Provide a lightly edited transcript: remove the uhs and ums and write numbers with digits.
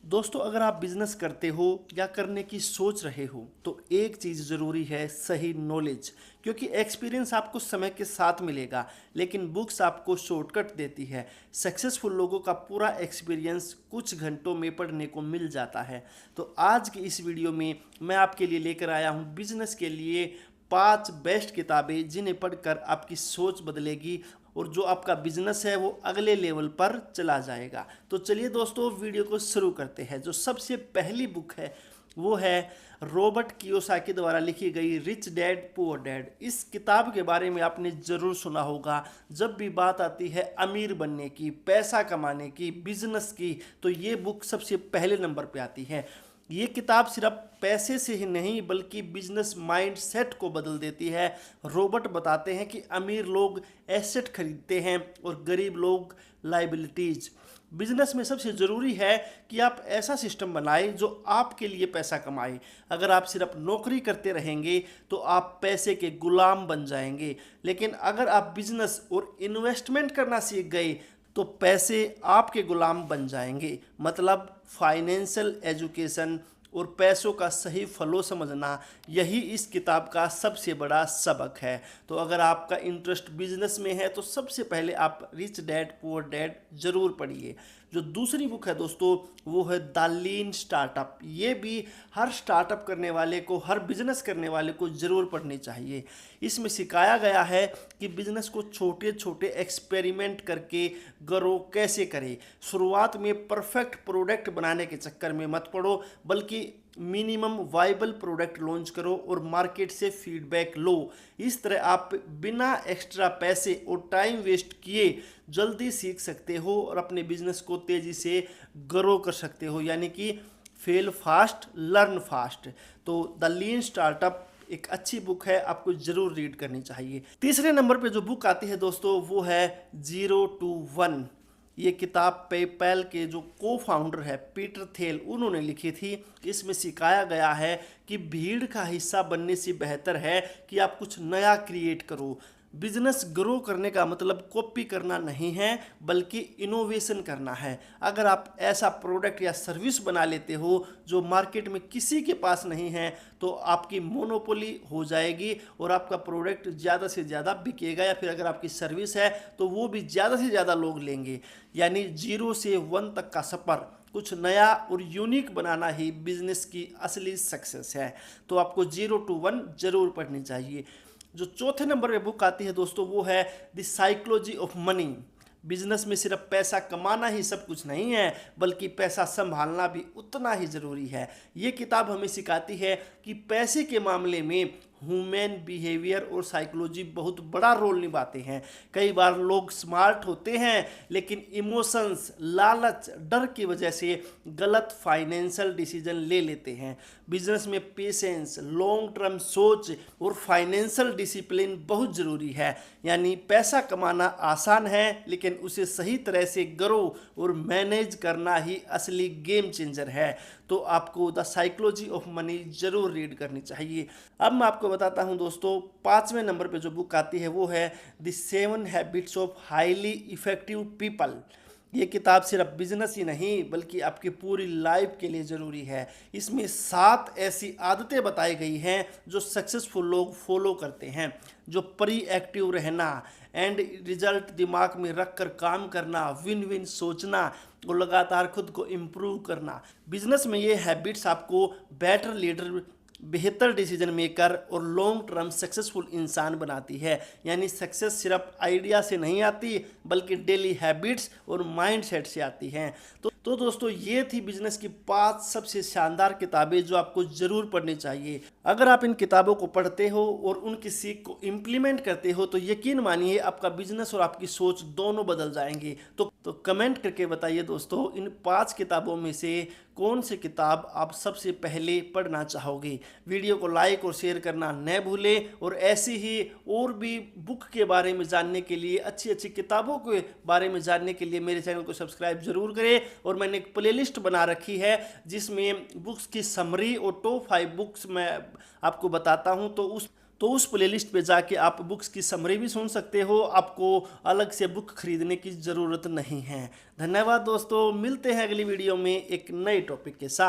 दोस्तों, अगर आप बिजनेस करते हो या करने की सोच रहे हो तो एक चीज़ ज़रूरी है, सही नॉलेज। क्योंकि एक्सपीरियंस आपको समय के साथ मिलेगा, लेकिन बुक्स आपको शॉर्टकट देती है। सक्सेसफुल लोगों का पूरा एक्सपीरियंस कुछ घंटों में पढ़ने को मिल जाता है। तो आज की इस वीडियो में मैं आपके लिए लेकर आया हूँ बिजनेस के लिए 5 बेस्ट किताबें, जिन्हें पढ़कर आपकी सोच बदलेगी और जो आपका बिजनेस है वो अगले लेवल पर चला जाएगा। तो चलिए दोस्तों, वीडियो को शुरू करते हैं। जो सबसे पहली बुक है वो है रॉबर्ट कियोसाकी द्वारा लिखी गई रिच डैड पुअर डैड। इस किताब के बारे में आपने ज़रूर सुना होगा। जब भी बात आती है अमीर बनने की, पैसा कमाने की, बिजनेस की, तो ये बुक सबसे पहले नंबर पे आती है। ये किताब सिर्फ पैसे से ही नहीं बल्कि बिजनेस माइंड सेट को बदल देती है। रॉबर्ट बताते हैं कि अमीर लोग एसेट खरीदते हैं और गरीब लोग लाइबिलिटीज। बिजनेस में सबसे ज़रूरी है कि आप ऐसा सिस्टम बनाएं जो आपके लिए पैसा कमाए। अगर आप सिर्फ नौकरी करते रहेंगे तो आप पैसे के गुलाम बन जाएंगे, लेकिन अगर आप बिजनेस और इन्वेस्टमेंट करना सीख गए तो पैसे आपके गुलाम बन जाएंगे। मतलब फाइनेंशियल एजुकेशन और पैसों का सही फ्लो समझना, यही इस किताब का सबसे बड़ा सबक है। तो अगर आपका इंटरेस्ट बिजनेस में है तो सबसे पहले आप रिच डैड पुअर डैड जरूर पढ़िए। जो दूसरी बुक है दोस्तों वो है द लीन स्टार्टअप। ये भी हर स्टार्टअप करने वाले को, हर बिजनेस करने वाले को ज़रूर पढ़नी चाहिए। इसमें सिखाया गया है कि बिजनेस को छोटे छोटे एक्सपेरिमेंट करके ग्रो कैसे करें। शुरुआत में परफेक्ट प्रोडक्ट बनाने के चक्कर में मत पड़ो, बल्कि मिनिमम वाइबल प्रोडक्ट लॉन्च करो और मार्केट से फीडबैक लो। इस तरह आप बिना एक्स्ट्रा पैसे और टाइम वेस्ट किए जल्दी सीख सकते हो और अपने बिजनेस को तेज़ी से ग्रो कर सकते हो। यानी कि फेल फास्ट लर्न फास्ट। तो द लीन स्टार्टअप एक अच्छी बुक है, आपको जरूर रीड करनी चाहिए। तीसरे नंबर पे जो बुक आती है दोस्तों वो है 0 to 1। ये किताब पेपैल के जो को फाउंडर है पीटर थेल, उन्होंने लिखी थी। इसमें सिखाया गया है कि भीड़ का हिस्सा बनने से बेहतर है कि आप कुछ नया क्रिएट करो। बिजनेस ग्रो करने का मतलब कॉपी करना नहीं है बल्कि इनोवेशन करना है। अगर आप ऐसा प्रोडक्ट या सर्विस बना लेते हो जो मार्केट में किसी के पास नहीं है तो आपकी मोनोपोली हो जाएगी और आपका प्रोडक्ट ज़्यादा से ज़्यादा बिकेगा, या फिर अगर आपकी सर्विस है तो वो भी ज़्यादा से ज़्यादा लोग लेंगे। यानी 0 से 1 तक का सफ़र, कुछ नया और यूनिक बनाना ही बिजनेस की असली सक्सेस है। तो आपको 0 to 1 जरूर पढ़नी चाहिए। जो चौथे नंबर पे बुक आती है दोस्तों वो है the psychology of money. Business में सिर्फ पैसा कमाना ही सब कुछ नहीं है बल्कि पैसा संभालना भी उतना ही ज़रूरी है। ये किताब हमें सिखाती है कि पैसे के मामले में ह्यूमन बिहेवियर और साइकोलॉजी बहुत बड़ा रोल निभाते हैं। कई बार लोग स्मार्ट होते हैं लेकिन इमोशंस, लालच, डर की वजह से गलत फाइनेंशियल डिसीजन ले लेते हैं। बिजनेस में पेशेंस, लॉन्ग टर्म सोच और फाइनेंशियल डिसिप्लिन बहुत ज़रूरी है। यानी पैसा कमाना आसान है लेकिन उसे सही तरह से ग्रो और मैनेज करना ही असली गेम चेंजर है। तो आपको द साइकोलॉजी ऑफ मनी जरूर रीड करनी चाहिए। अब मैं आपको बताता हूं दोस्तों, 5वें नंबर पे जो बुक आती है वो है the 7 habits of highly effective people. ये किताब सिर्फ बिजनेस ही नहीं बल्कि आपकी पूरी लाइफ के लिए ज़रूरी है। इसमें 7 ऐसी आदतें बताई गई हैं जो सक्सेसफुल लोग फॉलो करते हैं। जो प्री एक्टिव रहना, एंड रिजल्ट दिमाग में रख कर काम करना, विन विन सोचना और लगातार खुद को इम्प्रूव करना। बिजनेस में ये हैबिट्स आपको बेटर लीडर, बेहतर डिसीजन मेकर और लॉन्ग टर्म सक्सेसफुल इंसान बनाती है। यानी सक्सेस सिर्फ आइडिया से नहीं आती बल्कि डेली हैबिट्स और माइंडसेट से आती हैं। तो दोस्तों, ये थी बिजनेस की 5 सबसे शानदार किताबें जो आपको जरूर पढ़नी चाहिए। अगर आप इन किताबों को पढ़ते हो और उनकी सीख को इम्प्लीमेंट करते हो तो यकीन मानिए आपका बिजनेस और आपकी सोच दोनों बदल जाएंगे। तो कमेंट करके बताइए दोस्तों, इन 5 किताबों में से कौन सी किताब आप सबसे पहले पढ़ना चाहोगे। वीडियो को लाइक और शेयर करना न भूलें और ऐसी ही और भी बुक के बारे में जानने के लिए, अच्छी अच्छी किताबों के बारे में जानने के लिए मेरे चैनल को सब्सक्राइब जरूर करें। और मैंने एक प्लेलिस्ट बना रखी है जिसमें बुक्स की समरी और टॉप 5 बुक्स मैं आपको बताता हूं। तो तो उस प्लेलिस्ट पे जाके आप बुक्स की समरी भी सुन सकते हो, आपको अलग से बुक खरीदने की ज़रूरत नहीं है। धन्यवाद दोस्तों, मिलते हैं अगली वीडियो में एक नए टॉपिक के साथ।